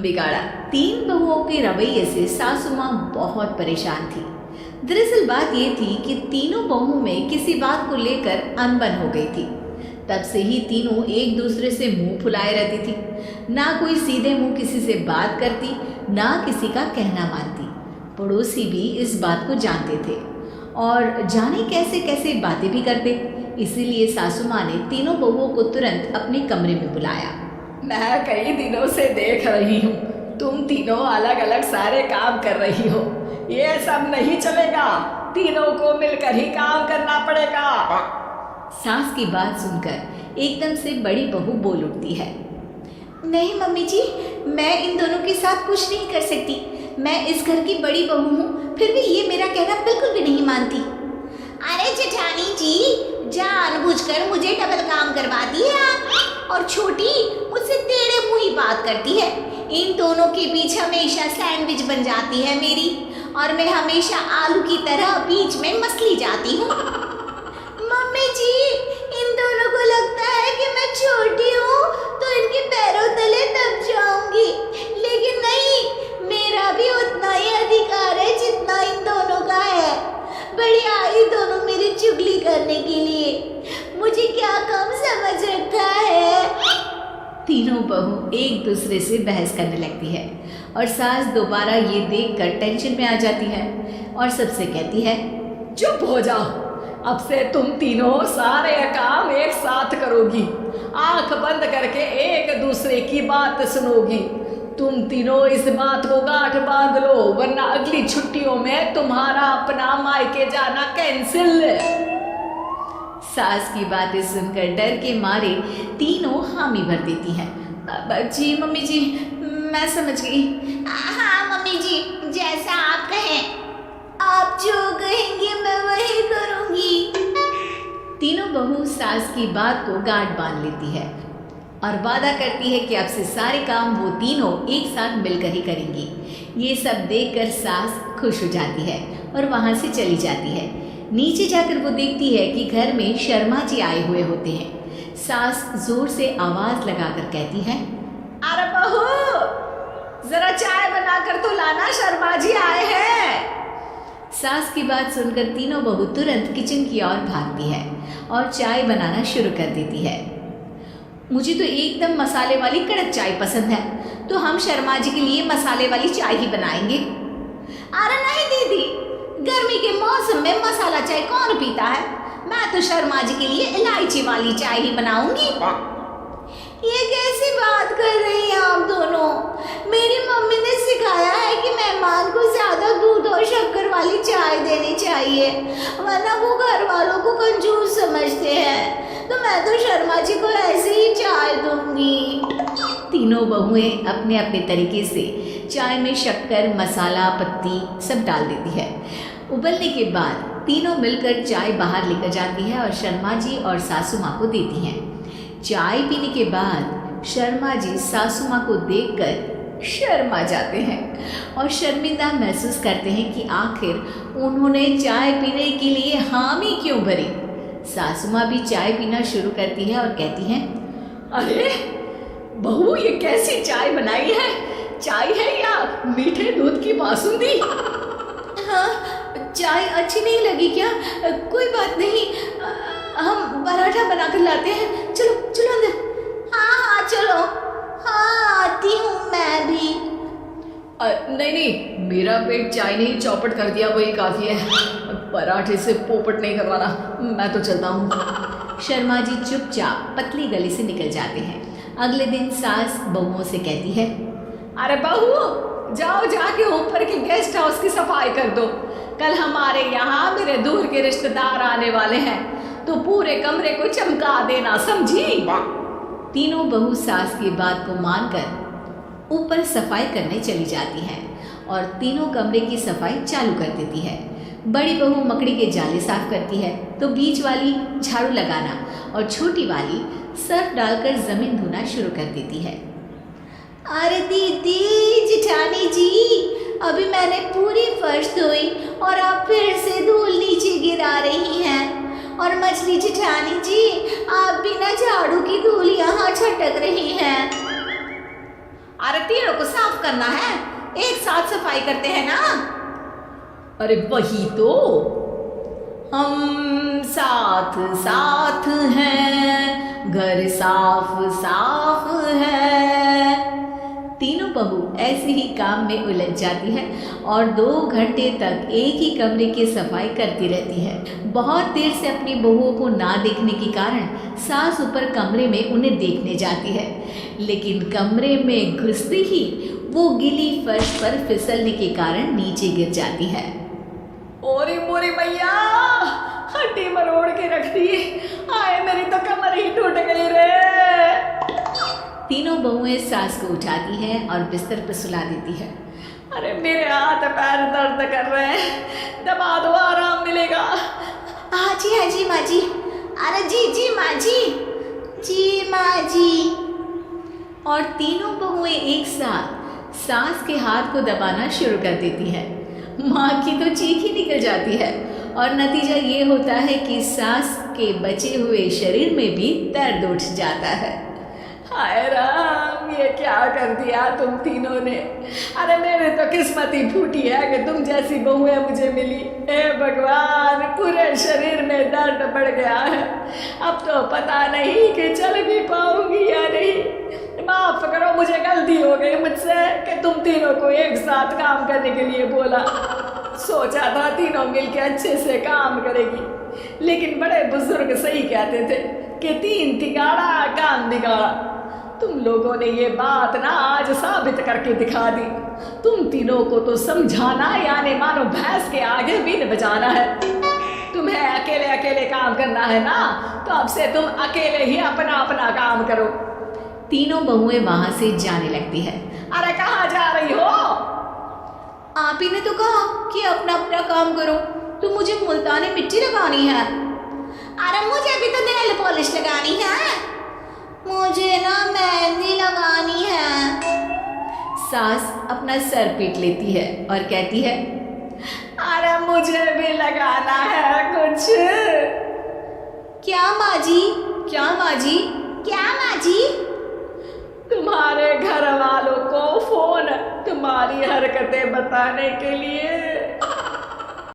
बिगाड़ा। तीन बहुओं के रवैये से सासू माँ बहुत परेशान थी। दरअसल बात ये थी कि तीनों बहुओं में किसी बात को लेकर अनबन हो गई थी। तब से ही तीनों एक दूसरे से मुंह फुलाए रहती थी। ना कोई सीधे मुंह किसी से बात करती, ना किसी का कहना मानती। पड़ोसी भी इस बात को जानते थे और जाने कैसे कैसे बातें भी करते। इसीलिए सासू माँ ने तीनों बहुओं को तुरंत अपने कमरे में बुलाया। मैं कई दिनों से देख रही हूँ, तुम तीनों अलग अलग सारे काम कर रही हो। ये सब नहीं चलेगा, तीनों को मिलकर ही काम करना पड़ेगा। सास की बात सुनकर एकदम से बड़ी बहू बोल उठती है। नहीं मम्मी जी, मैं इन दोनों के साथ कुछ नहीं कर सकती। मैं इस घर की बड़ी बहू हूँ, फिर भी ये मेरा कहना बिल्कुल भी नहीं मानती। अरे जेठानी जी, जानबूझकर मुझे डबल काम करवाती है आप। और छोटी मुझसे टेढ़े मुंह ही बात करती है। इन दोनों के बीच हमेशा सैंडविच बन जाती है मेरी, और मैं हमेशा आलू की तरह बीच में मसली जाती हूँ। मम्मी जी, इन दोनों को लगता है कि मैं छोटी हूँ तो इनके पैरों तले दब जाऊंगी, लेकिन नहीं, मेरा भी उतना ही अधिकार है जितना इन दोनों का है। बढ़िया ही दोनों मेरी चुगली करने के लिए मुझे क्या कम समझ रखा है। तीनों बहू एक दूसरे से बहस करने लगती है और सास दोबारा ये देखकर टेंशन में आ जाती है और सबसे कहती है, चुप हो जाओ, अब से तुम तीनों सारे काम एक साथ करोगी। आंख बंद करके एक दूसरे की बात सुनोगी। तुम तीनों इस बात को गांठ बांध लो, वरना अगली छुट्टियों में तुम्हारा अपना मायके जाना कैंसिल। सास की बातें सुनकर डर के मारे तीनों हामी भर देती हैं। जी मम्मी जी, मैं समझ गई। हाँ मम्मी जी, जैसा आप कहें। आप जो कहेंगे मैं वही करूंगी। तीनों बहू सास की बात को गांठ बांध लेती है और वादा करती है कि अब से सारे काम वो तीनों एक साथ मिलकर ही करेंगी। ये सब देखकर सास खुश हो जाती है और वहाँ से चली जाती है। नीचे जाकर वो देखती है कि घर में शर्मा जी आए हुए होते हैं। सास जोर से आवाज लगाकर कहती है, अरे बहू, जरा चाय बनाकर तो लाना, शर्मा जी आए हैं। सास की बात सुनकर तीनों बहू तुरंत किचन की ओर भागती है और चाय बनाना शुरू कर देती है। मुझे तो एकदम मसाले वाली कड़क चाय पसंद है, तो हम शर्मा जी के लिए मसाले वाली चाय ही बनाएंगे। अरे नहीं दीदी, गर्मी के मौसम में मसाला चाय कौन पीता है? मैं तो शर्मा जी के लिए इलायची वाली चाय ही बनाऊंगी। ये कैसी बात कर रही हैं आप दोनों? मेरी मम्मी ने सिखाया है कि मेहमान को ज्यादा दूध और शक्कर वाली चाय देनी चाहिए, वरना वो घर वालों को कंजूस समझते हैं। तो मैं तो शर्मा जी को ऐसे ही चाय दूंगी। तीनों बहुएं अपने अपने तरीके से चाय में शक्कर, मसाला, पत्ती सब डाल देती है। उबलने के बाद तीनों मिलकर चाय बाहर लेकर जाती है और शर्मा जी और सासू माँ को देती हैं। चाय पीने के बाद शर्मा जी सासू माँ को देखकर शर्मा जाते हैं और शर्मिंदा महसूस करते हैं कि आखिर उन्होंने चाय पीने के लिए हामी क्यों भरी। सासू माँ भी चाय पीना शुरू करती है और कहती हैं, अरे बहू, ये कैसी चाय बनाई है? चाय है या मीठे दूध की बासुंदी? हाँ, चाय अच्छी नहीं लगी क्या? कोई बात नहीं, हम पराठा बनाकर लाते हैं। चलो चलो अंदर। हाँ चलो। हाँ आती हूँ मैं भी। नहीं नहीं, मेरा पेट चाय ने ही चौपट कर दिया, वही काफ़ी है। पराठे से पोपट नहीं करवाना, मैं तो चलता हूँ। शर्मा जी चुपचाप पतली गली से निकल जाते हैं। अगले दिन सास बहुओं से कहती है, अरे बहू, जाओ जाके ऊपर के गेस्ट हाउस की सफाई कर दो। कल हमारे यहाँ मेरे दूर के रिश्तेदार आने वाले हैं, तो पूरे कमरे को चमका देना, समझी? तीनों बहू सास की बात को मानकर ऊपर सफाई करने चली जाती हैं और तीनों कमरे की सफाई चालू कर देती है। बड़ी बहू मकड़ी के जाले साफ करती है, तो बीच वाली झाड़ू लगाना और छोटी वाली सर्फ डालकर जमीन धोना शुरू कर देती है। अरे दीदी, जेठानी जी, अभी मैंने पूरी फर्श धोई और आप फिर से धूल नीचे गिरा रही हैं। और मछली जेठानी जी, आप बिना झाड़ू की धूल यहाँ छटक रही हैं। अरे तीनों को साफ करना है, एक साथ सफाई करते हैं ना। अरे वही तो, हम साथ साथ हैं, घर साफ साफ है। तीनों बहू ऐसे ही काम में उलझ जाती है और 2 घंटे तक एक ही कमरे की सफाई करती रहती है। बहुत देर से अपनी बहुओं को ना देखने के कारण सास ऊपर कमरे में उन्हें देखने जाती है, लेकिन कमरे में घुसते ही वो गीली फर्श पर फिसलने के कारण नीचे गिर जाती है। ओरी मोरी मैया, हड्डी मरोड़ के रख दी, आए मेरी तो कमर ही टूट गई रे। तीनों बहुएं सास को उठाती हैं और बिस्तर पर सुला देती है। अरे मेरे हाथ पैर दर्द कर रहे हैं, दबा दो आराम मिलेगा। हाँ जी माँ जी। अरे जी माँ जी, जी माँ जी। और तीनों बहुएं एक साथ सास के हाथ को दबाना शुरू कर देती है। माँ की तो चीख ही निकल जाती है और नतीजा ये होता है कि सास के बचे हुए शरीर में भी दर्द उठ जाता है। हाय राम, ये क्या कर दिया तुम तीनों ने। अरे मेरी तो किस्मत ही फूटी है कि तुम जैसी बहुएं मुझे मिली। हे भगवान, पूरे शरीर में दर्द बढ़ गया है, अब तो पता नहीं कि चल भी पाऊंगी या नहीं। माफ करो, मुझे गलती हो गई मुझसे कि तुम तीनों को एक साथ काम करने के लिए बोला। सोचा था तीनों मिलके अच्छे से काम करेगी, लेकिन बड़े बुजुर्ग सही कहते थे कि 3 तिगाड़ा काम बिगाड़ा। तुम लोगों ने ये बात ना आज साबित करके दिखा दी। तुम तीनों को तो समझाना यानी मानो भैंस के आगे बीन बजाना है। तुम्हें अकेले अकेले काम करना है ना, तो अब से तुम अकेले ही अपना अपना काम करो। तीनों बहुएं वहां से जाने लगती है। अरे कहाँ जा रही हो? आप ही ने तो कहा कि अपना अपना काम करो, तो मुझे मुल्तानी मिट्टी लगानी है। अरे मुझे भी तो नेल पॉलिश लगानी है, मुझे ना मेहंदी लगानी है। सास अपना सर पीट लेती है और कहती है, अरे मुझे भी लगाना है कुछ। क्या माँ जी? क्या माँ जी? क्या माँ जी? तुम्हारे घर वालों को फोन तुम्हारी हरकतें बताने के लिए।